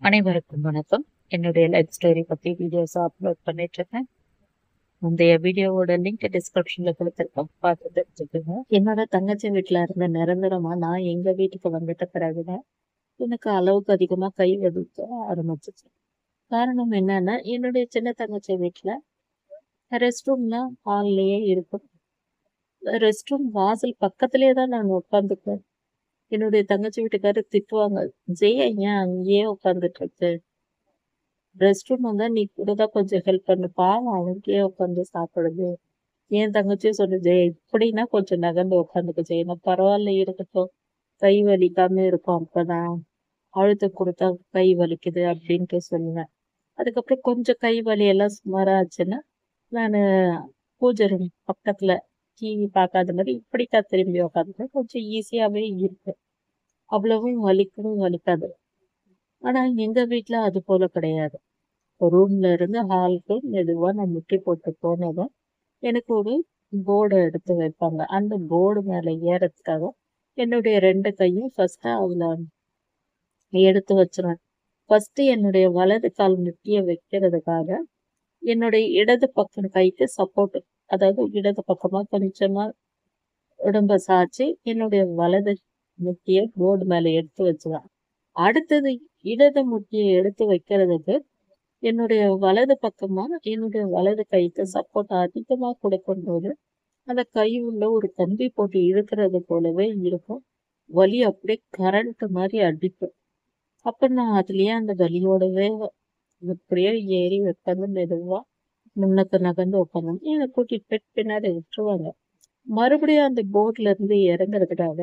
அனைவருக்கும் வணக்கம். என்னுடைய லைஃப் ஸ்டோரி பத்தி வீடியோஸ் அப்லோட் பண்ணிட்டு இருக்கேன். முந்தைய வீடியோவோட லிங்க் டிஸ்கிரிப்ஷன்ல கொடுத்துருக்கேன், பார்த்து தெரிஞ்சுக்கோங்க. என்னோட தங்கச்சி வீட்டுல இருந்த நிரந்தரமா நான் எங்க வீட்டுக்கு வந்துட்ட பிறகுதான் எனக்கு அளவுக்கு அதிகமா கை வலிக்க ஆரம்பிச்சிச்சு. காரணம் என்னன்னா, என்னுடைய சின்ன தங்கச்சி வீட்டுல ரெஸ்ட் ரூம்லாம் ஹால்லயே இருக்கும். ரெஸ்ட் ரூம் வாசல் பக்கத்திலேயே தான் நான் உட்காந்துக்குவேன். என்னுடைய தங்கச்சி வீட்டுக்காரர் திட்டுவாங்க, ஜெயா ஏன் அங்கேயே உட்காந்துட்டு இருக்கு, ரெஸ்ட் ரூம் வந்தா நீ கூட தான் கொஞ்சம் ஹெல்ப் பண்ணு, பாவம் அவனுக்கே உட்காந்து சாப்பிடுது. என் தங்கச்சியும் சொன்னுச்சு, இப்படின்னா கொஞ்சம் நகர்ந்து உட்காந்துக்க செய்யணும், பரவாயில்ல இருக்கட்டும், கை வலிக்காம இருக்கும், அப்பதான் அழுத்தம் கொடுத்தா கை வலிக்குது அப்படின்ட்டு சொல்லுவேன். அதுக்கப்புறம் கொஞ்சம் கை வலி எல்லாம் சுமாரா ஆச்சுன்னா நான் பூஜை ரூம் பக்கத்துல டிவி பார்க்காத மாதிரி இப்படிக்கா திரும்பி உட்காந்து கொஞ்சம் ஈஸியாவே இருக்கு, அவ்வளவும் வலிக்கவும் வலிக்காது. ஆனா எங்க வீட்டுல அது போல கிடையாது. ரூம்ல இருந்து ஹாலுக்கு மெதுவா நான் முட்டி போட்டு போனதும் எனக்கு ஒரு போர்டை எடுத்து வைப்பாங்க. அந்த போர்டு மேல ஏறதுக்காக என்னுடைய 2 கையும் ஃபர்ஸ்ட் அதுல எடுத்து வச்சிருவேன். ஃபர்ஸ்ட் என்னுடைய வலது கால் முட்டிய வைக்கிறதுக்காக என்னுடைய இடது பக்கம் கைக்கு சப்போர்ட், அதாவது இடது பக்கமா கொஞ்சமா உடம்ப சாய்ச்சி என்னுடைய வலது முட்டிய போர்டு மேல எடுத்து வச்சுருவேன். அடுத்தது இடது முட்டியை எடுத்து வைக்கிறதுக்கு என்னுடைய வலது பக்கமா என்னுடைய வலது கைக்கு சப்போர்ட் அதிகமா கொடுக்கும்போது அந்த கை உள்ள ஒரு கம்பி போட்டு இழுக்கிறது போலவே இருக்கும். வலி அப்படியே கரண்ட் மாதிரி அடிக்கும். அப்ப நான் அதுலயே அந்த வலியோடவே அப்படியே ஏறி உட்காந்து மெதுவா முன்னுக்கு நகர்ந்து உட்காந்து என்னை கூட்டிட்டு போய் பின்னாடி விட்டுருவாங்க. மறுபடியும் அந்த போட்ல இருந்து இறங்குறதுக்காக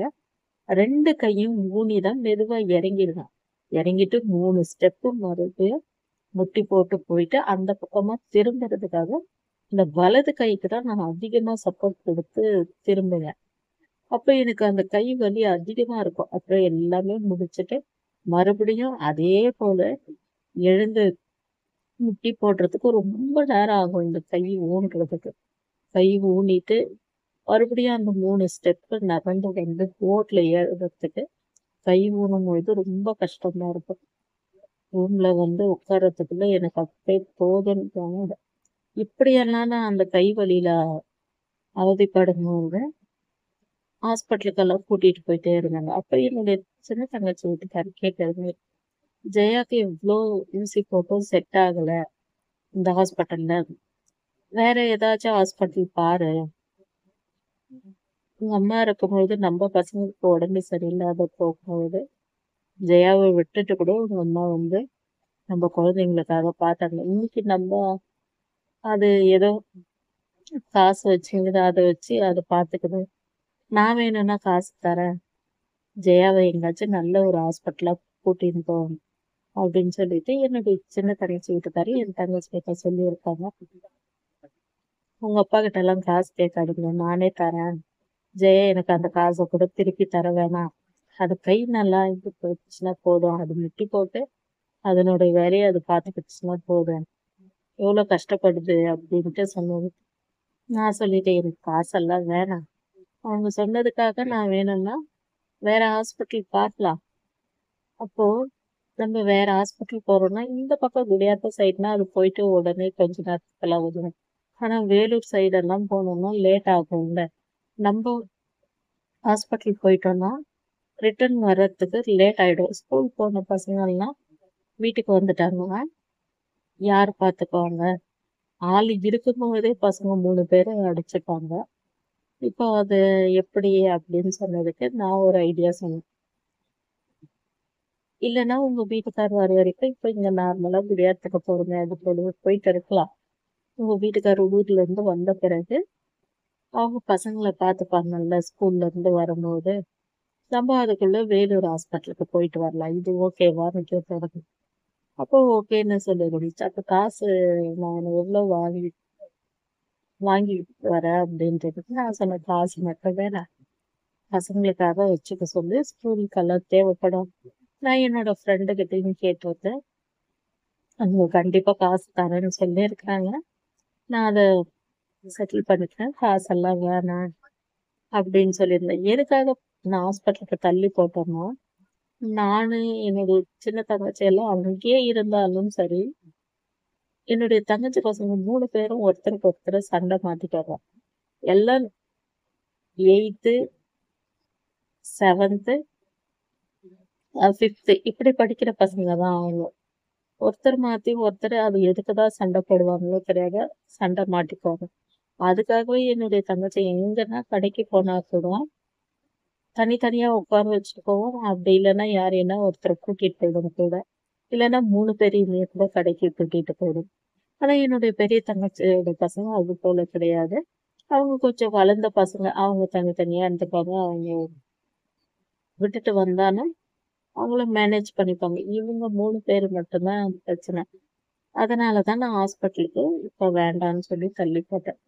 2 கையும் ஊனிதான் மெதுவா இறங்கிடுவேன். இறங்கிட்டு 3 ஸ்டெப்பு மறுபடியும் முட்டி போட்டு போயிட்டு அந்த பக்கமா திரும்புறதுக்காக இந்த வலது கைக்கு தான் நான் அதிகமா சப்போர்ட் கொடுத்து திரும்புவேன். அப்ப எனக்கு அந்த கை வலி அதிகமா இருக்கும். அப்புறம் எல்லாமே முடிச்சுட்டு மறுபடியும் அதே போல எழுந்து முட்டி போடுறதுக்கு ரொம்ப நேரம் ஆகும். இந்த கை ஊன்றதுக்கு கை ஊனிட்டு மறுபடியும் அந்த 3 ஸ்டெப் நகர்ந்து வந்து போட்ல ஏறுறதுக்கு கை ஊனும் பொழுது ரொம்ப கஷ்டமா இருக்கும். ரூம்ல வந்து உட்கார்றதுக்குள்ள எனக்கு அப்படியே போதும்னு தோணும். இப்படியெல்லாம் நான் அந்த கை வலியில அவதிப்படும்போது ஹாஸ்பிட்டலுக்கெல்லாம் கூட்டிட்டு போயிட்டே இருந்தாங்க. அப்ப என்னுடைய சின்ன தங்கச்சி வீட்டுக்காரர் கேட்டாரு, ஜெயாக்கு எவ்வளோ ஊசி போட்டும் செட் ஆகல இந்த ஹாஸ்பிட்டல்ல, வேற ஏதாச்சும் ஹாஸ்பிட்டல் பாரு, உங்க அம்மா இருக்கும்போது நம்ம பசங்களுக்கு உடம்பு சரியில்லாத போகும்போது ஜெயாவை விட்டுட்டு கூட உங்க அம்மா வந்து நம்ம குழந்தைங்களுக்காக பார்த்தாங்க. இன்னைக்கு நம்ம அது ஏதோ காசு வச்சு அதை வச்சு அதை பார்த்துக்குது, நான் வேணும்னா காசு தரேன், ஜெயாவை எங்காச்சும் நல்ல ஒரு ஹாஸ்பிட்டலா கூட்டின்னு போ அப்படின்னு சொல்லிட்டு என்னுடைய சின்ன தங்கச்சி வீட்டுக்காரி என் தங்கச்சி கிட்ட சொல்லியிருக்காங்க. உங்க அப்பா கிட்ட எல்லாம் காசு கேட்காதீங்க, நானே தரேன், ஜெயா எனக்கு அந்த காசை கூட திருப்பி தர வேணாம், அது கை நல்லா இது போச்சுன்னா போதும், அது முட்டி போட்டு அதனுடைய வேலையை அது பார்த்துக்கிச்சுன்னா போதும், எவ்வளவு கஷ்டப்படுது அப்படின்ட்டு சொன்னது. நான் சொல்லிட்டேன், எனக்கு காசெல்லாம் வேணாம், அவங்க சொன்னதுக்காக நான் வேணும்னா வேற ஹாஸ்பிட்டல் பார்க்கலாம். அப்போ நம்ம வேற ஹாஸ்பிட்டல் போறோம்னா இந்த பக்கம் குடியாத்த சைடுனா அது போயிட்டு உடனே கொஞ்ச நேரத்துக்கெல்லாம் உதவும். ஆனா வேலூர் சைடெல்லாம் போனோம்னா லேட் ஆகும்ல. நம்ம ஹாஸ்பிட்டல் போயிட்டோம்னா ரிட்டர்ன் வர்றதுக்கு லேட் ஆயிடும். ஸ்கூல் போன பசங்க எல்லாம் வீட்டுக்கு வந்துட்டாங்கன்னா யார் பார்த்துக்குவாங்க? ஆள் இருக்கும்போதே பசங்க 3 பேரை அடிச்சுப்பாங்க. இப்போ அது எப்படி அப்படின்னு சொன்னதுக்கு நான் ஒரு ஐடியா சொன்னேன். இல்லைன்னா உங்க வீட்டுக்கார் வர வரைக்கும் இப்ப இங்க நார்மலா குடியாத்துக்கு போறோங்க, அது போயிட்டு இருக்கலாம். உங்க வீட்டுக்கார் ஊர்ல இருந்து வந்த பிறகு அவங்க பசங்களை பார்த்துப்பாங்கல்ல ஸ்கூல்ல இருந்து வரும்போது, நம்ம அதுக்குள்ள வேலூர் ஹாஸ்பிட்டலுக்கு போயிட்டு வரலாம், இது ஓகேவான்னு கேட்டது. அப்போ ஓகேன்னு சொல்லிடுச்சு. அப்ப காசு நான் எவ்வளவு வாங்கிட்டு வரேன் அப்படின்றதுக்கு நான் சொன்ன, காசு மட்டும் வேணாம், பசங்களுக்காக வச்சுக்க சொல்லி ஸ்கூலுக்கெல்லாம் தேவைப்படும், நான் என்னோட ஃப்ரெண்டு கிட்டையும் கேட்டு வந்தேன், அவங்க கண்டிப்பா காசு தரேன்னு சொல்லியிருக்காங்க, நான் அதை செட்டில் பண்ணிக்கிறேன், காசெல்லாம் வேணாம் அப்படின்னு சொல்லியிருந்தேன். எதுக்காக நான் ஹாஸ்பிட்டலுக்கு தள்ளி போட்டோம்னா நானு, என்னுடைய சின்ன தங்கச்சி எல்லாம் அங்கேயே இருந்தாலும் சரி, என்னுடைய தங்கச்சி பசங்க 3 பேரும் ஒருத்தருக்கு ஒருத்தர் சண்டை மாத்திக்குவாங்க. எல்லாம் 8த், 7த், 5த் இப்படி படிக்கிற பசங்க தான் அவங்க. ஒருத்தர் மாத்தி ஒருத்தர் அது எதுக்கு தான் சண்டை போடுவாங்களோ தெரியாது. சண்டை மாட்டிக்குவாங்க. அதுக்காகவே என்னுடைய தங்கச்சி எங்கன்னா கடைக்கு போனா கூட தனித்தனியா உட்கார வச்சுட்டு போவோம். அப்படி இல்லைன்னா யாரையும்னா ஒருத்தர கூட்டிட்டு போயிடும் கூட. இல்லைன்னா 3 பேரையுமே கூட கடைக்கு கூட்டிட்டு போயிடும். ஆனா என்னுடைய பெரிய தங்கச்சியோட பசங்க அது போல கிடையாது. அவங்க கொஞ்சம் வளர்ந்த பசங்க. அவங்க தனித்தனியா இருந்துப்பாங்க. அவங்க விட்டுட்டு வந்தாலும் அவங்கள மேனேஜ் பண்ணிப்பாங்க. இவங்க 3 பேரு மட்டும் தான் பிரச்சனை. அதனால தான் நான் ஹாஸ்பிட்டலுக்கு இப்ப வேண்டான்னு சொல்லி தள்ளி போட்டேன்.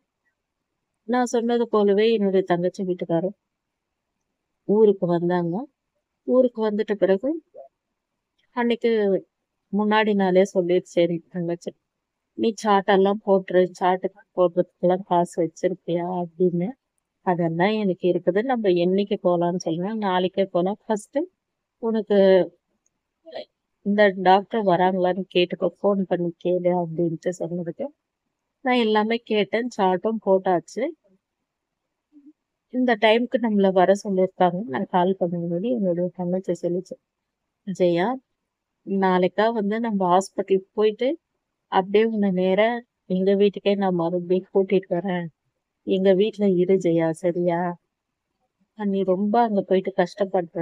நான் சொன்னது போலவே என்னுடைய தங்கச்சி வீட்டுக்காரர் ஊருக்கு வந்தாங்க. ஊருக்கு வந்துட்ட பிறகு அன்னைக்கு முன்னாடி நாளே சொல்லிருச்சு சரி தங்கச்சி, "நீ சார்ட்டெல்லாம் போட்டுரு. சார்ட்டுக்கு போடுறதுக்கெல்லாம் காசு வச்சிருப்பியா?" அப்படின்னு. "அதெல்லாம் எனக்கு இருக்குது. நம்ம என்னைக்கு போலான்னு சொல்லுங்க. நாளைக்கே போலாம். ஃபர்ஸ்ட்டு உனக்கு இந்த டாக்டர் வராங்களான்னு கேட்டுக்கோ. ஃபோன் பண்ணி கேளு" அப்படின்ட்டு சொன்னதுக்கு, நான் எல்லாமே கேட்டேன். சார்ட்டும் போட்டாச்சு. இந்த டைம்க்கு நம்மள வர சொல்லியிருக்காங்க. நான் கால் பண்ணும்போது என்னுடைய தங்கச்சி சொல்லிச்சு, "ஜெயா, நாளைக்கா வந்து நம்ம ஹாஸ்பிட்டலுக்கு போயிட்டு, அப்படியே உன்னை நேரா எங்க வீட்டுக்கே நான் மறுபடியும் கூட்டிட்டு வரேன். எங்க வீட்ல இரு ஜெயா, சரியா? நீ ரொம்ப அங்க போயிட்டு கஷ்டப்படுற.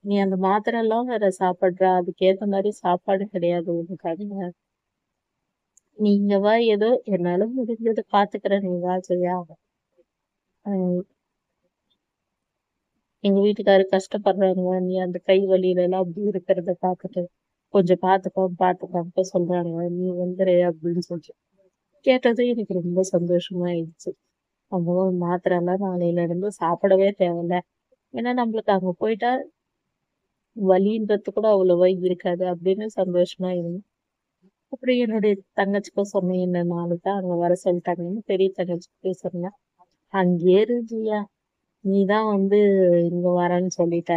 நீ அந்த மாத்திரைலாம் வேற சாப்பிடுற. அதுக்கேத்த மாரி சாப்பாடு கிடையாது உனக்காக. நீ இங்க வா, ஏதோ என்னால முடிஞ்சத பாத்துக்கிறேன். நீ வா ஜெயா. அ எங்க வீட்டுக்காரரு கஷ்டப்படுறாங்க. நீ அந்த கை வலியிலலாம் அப்படி இருக்கிறத பார்த்துட்டு, கொஞ்சம் பார்த்துக்கோன்ட்டு சொல்றாங்க. நீ வந்துரு" அப்படின்னு சொல்லிட்டு. கேட்டதும் எனக்கு ரொம்ப சந்தோஷமாயிடுச்சு. நம்ம மாத்திரைலாம் நாளையில இருந்து சாப்பிடவே தேவையில்ல. ஏன்னா நம்மளுக்கு அங்க போயிட்டா வலின்றது கூட அவ்வளவா இருக்காது அப்படின்னு சந்தோஷமா இருந்தேன். அப்புறம் என்னுடைய தங்கச்சிக்கும் சொன்னேன். என்ன நாளைக்கு தான் அங்க வர சொல்லிட்டாங்கன்னு பெரிய தங்கச்சிக்கு சொன்னேன். "அங்கேயே இரு ஜியா. நீ தான் வந்து இங்க வரேன்னு சொல்லிட்ட"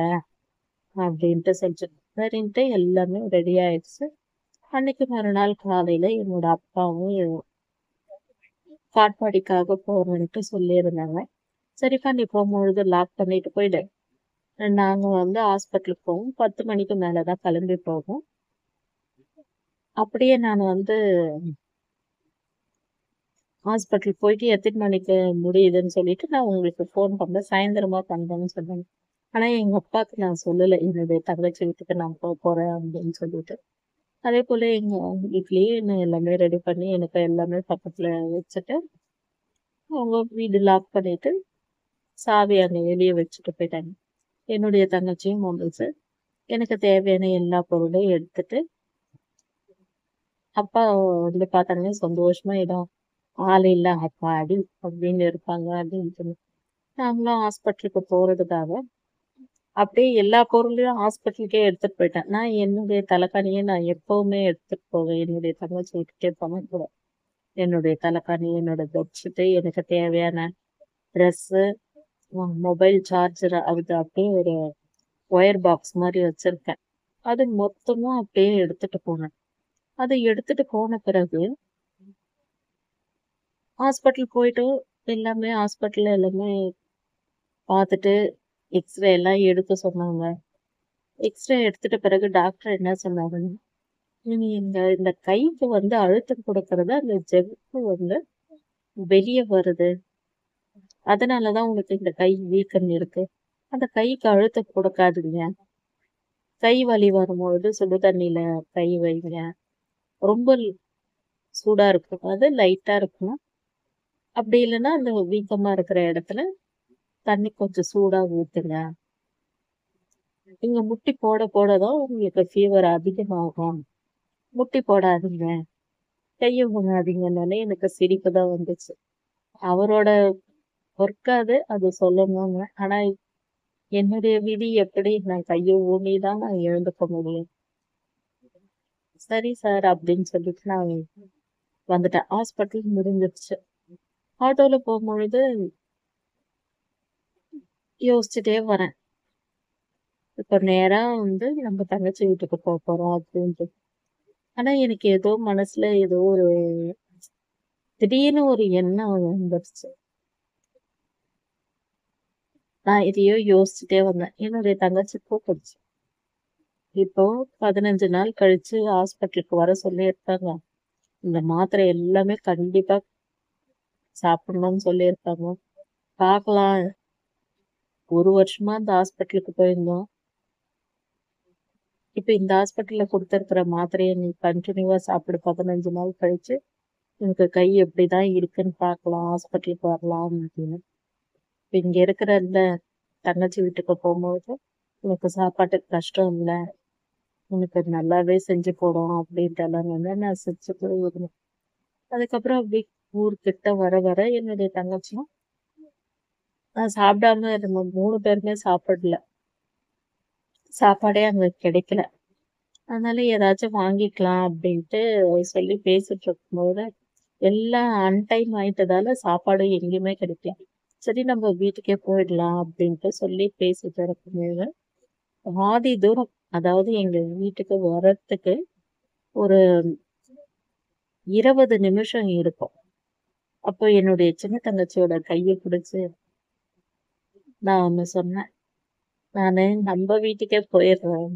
அப்படின்ட்டு சொல்லிச்சு. சரின்ட்டு எல்லாமே ரெடி ஆயிடுச்சு. அன்னைக்கு மறுநாள் காலையில என்னோட அப்பாவும் காட்பாடிக்காக போறேன்ட்டு சொல்லியிருந்தாங்க. சரிப்பா நீ போம்பொழுது லாக் பண்ணிட்டு போயிடு. நாங்க வந்து ஹாஸ்பிட்டலுக்கு போவோம். 10 மணிக்கு மேல தான் கிளம்பி போவோம். அப்படியே நான் வந்து ஹாஸ்பிட்டல் போயிட்டு எத்தன மணிக்கு முடியுதுன்னு சொல்லிட்டு நான் உங்களுக்கு ஃபோன் பண்றேன். சாயந்தரமா பண்றேன்னு சொன்னாங்க. ஆனா எங்க அப்பாக்கு நான் சொல்லல. என்னுடைய தங்கச்சி வீட்டுக்கு நான் போறேன் அப்படின்னு சொல்லிட்டு. அதேபோல எங்க வீட்லயே நான் எல்லாமே ரெடி பண்ணி எனக்கு எல்லாமே பக்கத்துல வச்சுட்டு, அவங்க வீடு லாக் பண்ணிட்டு, சாவி அங்க வெளிய வச்சுட்டு போயிட்டாங்க. என்னுடைய தங்கச்சியும் மொபைல்ஸ் எனக்கு தேவையான எல்லா பொருளையும் எடுத்துட்டு, அப்பா வந்து பார்த்தாங்க சந்தோஷமா ஏதோ ஆள் இல்ல அப்பாடி அப்படின்னு இருப்பாங்க அப்படின்னு சொல்லி. நாங்களும் ஹாஸ்பிட்டலுக்கு போறதுக்காக அப்படியே எல்லா பொருளையும் ஹாஸ்பிட்டலுக்கே எடுத்துட்டு போயிட்டேன். நான் என்னுடைய தலைக்காணியை நான் எப்பவுமே எடுத்துட்டு போவேன். என்னுடைய தங்கச்சி வீட்டுக்கே போனா கூட. என்னுடைய தலைக்காணி, என்னோட பெட்ஷீட்டு, எனக்கு தேவையான ட்ரெஸ்ஸு, மொபைல் சார்ஜர் அது அப்படியே ஒரு ஒயர் பாக்ஸ் மாரி வச்சிருக்கேன். அது மொத்தமும் அப்படியே எடுத்துட்டு போனேன். அத எடுத்துட்டு போன பிறகு ஹாஸ்பிட்டல் போயிட்டு எல்லாமே ஹாஸ்பிட்டல்ல எல்லாமே பார்த்துட்டு, எக்ஸ்ரே எல்லாம் எடுக்க சொன்னாங்க. எக்ஸ்ரே எடுத்துட்ட பிறகு டாக்டர் என்ன சொன்னாங்கன்னா, "நீ இந்த இந்த கைக்கு வந்து அழுத்தம் குடுக்கறது அந்த ஜவ்வு வந்து வெளிய வருது. அதனால தான் உனக்கு இந்த கை வீக்கம் இருக்கு. அந்த கைக்கு அழுத்தம் குடுக்காதீங்க. கை வலி வரும்பொழுது சுடு தண்ணீல கை வைங்க. ரொம்ப சூடா இருக்கக்கூடாது. லைட்டா இருக்கணும். அப்படி இல்லன்னா அந்த வீக்கமா இருக்கிற இடத்துல தண்ணி கொஞ்சம் சூடா ஊத்துங்க. நீங்க முட்டி போட போட தான் உங்களுக்கு ஃபீவர் அதிகமாகும். முட்டி போடாதீங்க. கைய ஊனாதீங்கன்னோனே எனக்கு சிரிப்பு தான் வந்துச்சு. அவரோட ஒர்க் அது. அது சொல்லணும்னு. ஆனா என்னுடைய விதி எப்படி நான் கைய ஊனி தான் நான் எழுந்துக்க முடியும். சரி சார் அப்படின்னு சொல்லிட்டு நான் வந்துட்டேன். ஹாஸ்பிட்டல் முடிஞ்சிருச்சு. ஆட்டோல போம்பொழுது யோசிச்சுட்டே வரேன். இப்ப நேரா வந்து நம்ம தங்கச்சி வீட்டுக்கு போறோம் அப்படின்ட்டு. ஆனா எனக்கு ஏதோ மனசுல ஏதோ ஒரு திடீர்னு ஒரு எண்ணம் வந்துருச்சு. நான் எதையோ யோசிச்சுட்டே வந்தேன். என்னுடைய தங்கச்சி கூப்பிடுச்சு. இப்போ 15 நாள் கழிச்சு ஹாஸ்பிட்டலுக்கு வர சொல்லியிருக்காங்க. இந்த மாத்திரை எல்லாமே கண்டிப்பா சாப்பிடணும்னு சொல்லியிருக்காங்க. பார்க்கலாம். 1 வருஷமா இந்த ஹாஸ்பிட்டலுக்கு போயிருந்தோம். இப்ப இந்த ஹாஸ்பிட்டல்ல குடுத்திருக்கிற மாத்திரைய நீ கன்டினியூவா சாப்பிடு 15 நாள் கழிச்சு, உனக்கு கை எப்படிதான் இருக்குன்னு பார்க்கலாம். ஹாஸ்பிட்டலுக்கு வரலாம் அப்படின்னு. இப்ப இங்க இருக்கிற இந்த தங்கச்சி வீட்டுக்கு போம்போது, உனக்கு சாப்பாட்டுக்கு கஷ்டம் இல்ல. உனக்கு அது நல்லாவே செஞ்சு போடும் அப்படின்ட்டுலாம் வந்து நான் செஞ்சுட்டு இருந்தேன். அதுக்கப்புறம் அப்படி ஊர்கிட்ட வர வர என்னுடைய தங்கச்சியும் நான் சாப்பிடாம இருந்தோம். 3 பேருமே சாப்பிடல. சாப்பாடே அங்க கிடைக்கல. அதனால ஏதாச்சும் வாங்கிக்கலாம் அப்படின்ட்டு சொல்லி பேசிட்டு இருக்கும்போது, எல்லாம் அன்டைம் ஆயிட்டதால சாப்பாடு எங்கேயுமே கிடைக்கல. சரி நம்ம வீட்டுக்கே போயிடலாம் அப்படின்ட்டு சொல்லி பேசிட்டு இருக்கும்போது, பாதி தூரம் அதாவது எங்க வீட்டுக்கு வர்றதுக்கு ஒரு 20 நிமிஷம் இருக்கும். அப்போ என்னுடைய சின்ன தங்கச்சியோட கைய பிடிச்சு நான் ஒண்ணு சொன்னேன். நானு நம்ம வீட்டுக்கே போயிடுறேன்.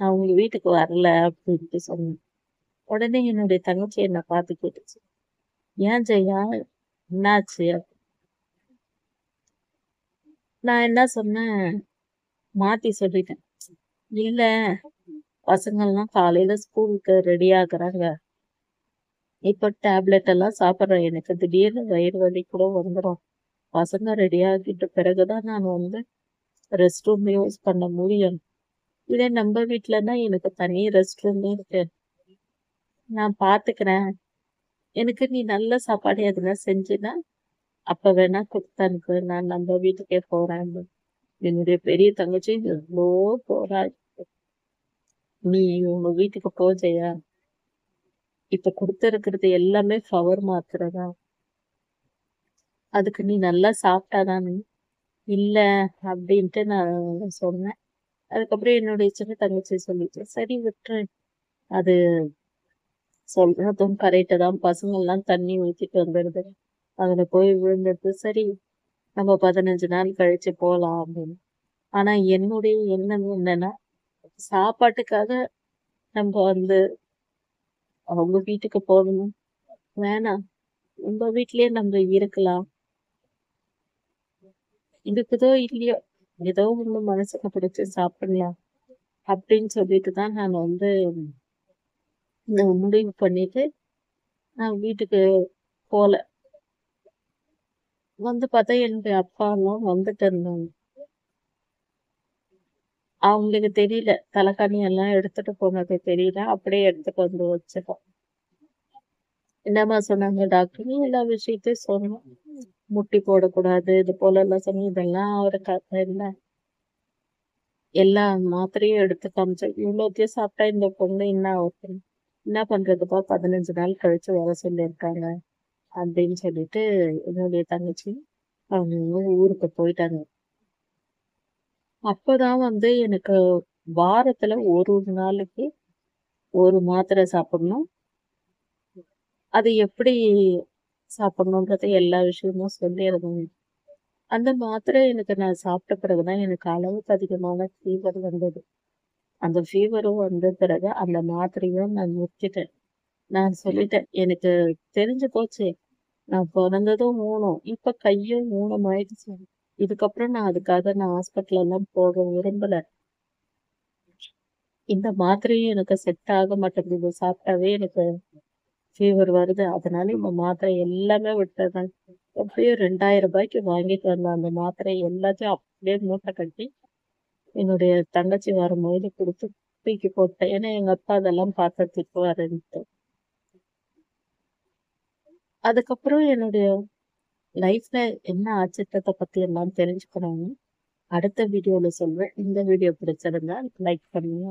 நான் உங்க வீட்டுக்கு வரல அப்படின்ட்டு சொன்னேன். உடனே என்னுடைய தங்கச்சி என்ன பார்த்து கேட்டுச்சு. ஏன் ஜெயா? என்னாச்சு? நான் என்ன சொன்னேன், மாத்தி சொல்லிட்டேன். இல்ல, பசங்கள்லாம் காலையில ஸ்கூலுக்கு ரெடி ஆகுறாங்க. இப்ப டேப்லெட் எல்லாம் சாப்பிடுறேன். எனக்கு திடீர்னு வயிறு வலி கூட வந்துரும். பசங்க ரெடி ஆகிட்ட பிறகுதான் நான் வந்து ரெஸ்ட் ரூம் யூஸ் பண்ண முடியும். இதே நம்ம வீட்லன்னா எனக்கு தனி ரெஸ்ட் ரூம் இருக்கு. நான் பாத்துக்கிறேன். எனக்கு நீ நல்ல சாப்பாடு எதுனா செஞ்சின்னா, அப்ப வேணா குடுத்து அனுப்பு. நான் நம்ம வீட்டுக்கே போறேன். என்னுடைய பெரிய தங்கச்சி எவ்ளோ போறா. நீ உங்க வீட்டுக்கு போ ஜெயா. இப்ப குடுத்திருக்கிறது எல்லாமே பவர் மாத்திரை தான். அதுக்கு நீ நல்லா சாப்பிட்டாதான் இல்ல அப்படின்ட்டு நான் சொன்னேன். அதுக்கப்புறம் என்னுடைய சின்ன தங்கச்சி சொல்லிச்சு, சரி விட்டுரு. அது சொல்றதும் கரெக்ட் தான். பசங்க எல்லாம் தண்ணி ஊத்திட்டு வந்துடுது. அதுல போய் விழுந்துடுது. சரி நம்ம 15 நாள் கழிச்சு போலாம் அப்படின்னு. ஆனா என்னுடைய எண்ணம் என்னன்னா, சாப்பாட்டுக்காக நம்ம வந்து அவங்க வீட்டுக்கு போகணும். வேணாம். உங்க வீட்லயே நம்ம இருக்கலாம். இருக்குதோ இல்லையோ, ஏதோ ஒண்ணு மனசுக்கு பிடிச்சு சாப்பிடலாம். அப்படின்னு சொல்லிட்டு தான் நான் வந்து முடிவு பண்ணிட்டு நான் வீட்டுக்கு போல. வந்து பார்த்தா என்னுடைய அப்பாலாம் வந்துட்டு இருந்தாங்க. அவங்களுக்கு தெரியல. தலைகாணி எல்லாம் எடுத்துட்டு போனது தெரியல. அப்படியே எடுத்துட்டு வந்து வச்சுட்டோம். என்னம்மா சொன்னாங்க டாக்டர்? எல்லா விஷயத்தையும் சொன்னோம். முட்டி போடக்கூடாது. இது போல எல்லாம் சொன்னோம். இதெல்லாம் அவருக்கு இல்ல. எல்லா மாத்திரையும் எடுத்து காமிச்சேன். இவ்வளோத்தையும் சாப்பிட்டா இந்த பொண்ணு என்ன ஆகும்? என்ன பண்றதுப்பா 15 நாள் கழிச்சு வர சொல்லியிருக்காங்க அப்படின்னு சொல்லிட்டு என்னுடைய தங்கச்சி அவங்க ஊருக்கு போயிட்டாங்க. அப்பதான் வந்து எனக்கு வாரத்துல ஒரு நாளைக்கு ஒரு மாத்திரை சாப்பிடணும். அது எப்படி சாப்பிடணுன்றது எல்லா விஷயமும் சொல்லியிருந்தாங்க. அந்த மாத்திரை எனக்கு நான் சாப்பிட்ட பிறகுதான் எனக்கு அளவுக்கு அதிகமான ஃபீவர் வந்தது. அந்த ஃபீவரும் வந்த பிறகு அந்த மாத்திரையும் நான் நிறுத்திட்டேன். நான் சொல்லிட்டேன், எனக்கு தெரிஞ்சு போச்சு. நான் பொறந்ததும் ஊனம். இப்ப கையும் ஊனமாயிடுச்சு. இதுக்கப்புறம் நான் அதுக்காக ஹாஸ்பிட்டல் எல்லாம் போக விரும்பல. இந்த மாத்திரையும் எனக்கு செட் ஆக மாட்டேங்குது. சாப்பிட்டாவே எனக்கு ஃபீவர் வருது. அதனால இந்த மாத்திரை எல்லாமே விட்டுறேன். எப்படியோ ரூ. 2000 வாங்கிட்டு வந்த அந்த மாத்திரை எல்லாத்தையும் அப்படியே மூட்டை கட்டி என்னுடைய தங்கச்சி வரும்போது குடுத்து தூக்கி போட்டேன். ஏன்னா எங்க அப்பா அதெல்லாம் பார்த்து திட்டுவாருன்ட்டு. அதுக்கப்புறம் என்னுடைய லைஃப்ல என்ன ஆச்சுன்றத பத்தி எல்லாம் தெரிஞ்சுக்கணும்னு அடுத்த வீடியோல சொல்றேன். இந்த வீடியோ பிடிச்சிருந்தா லைக் பண்ணுங்க.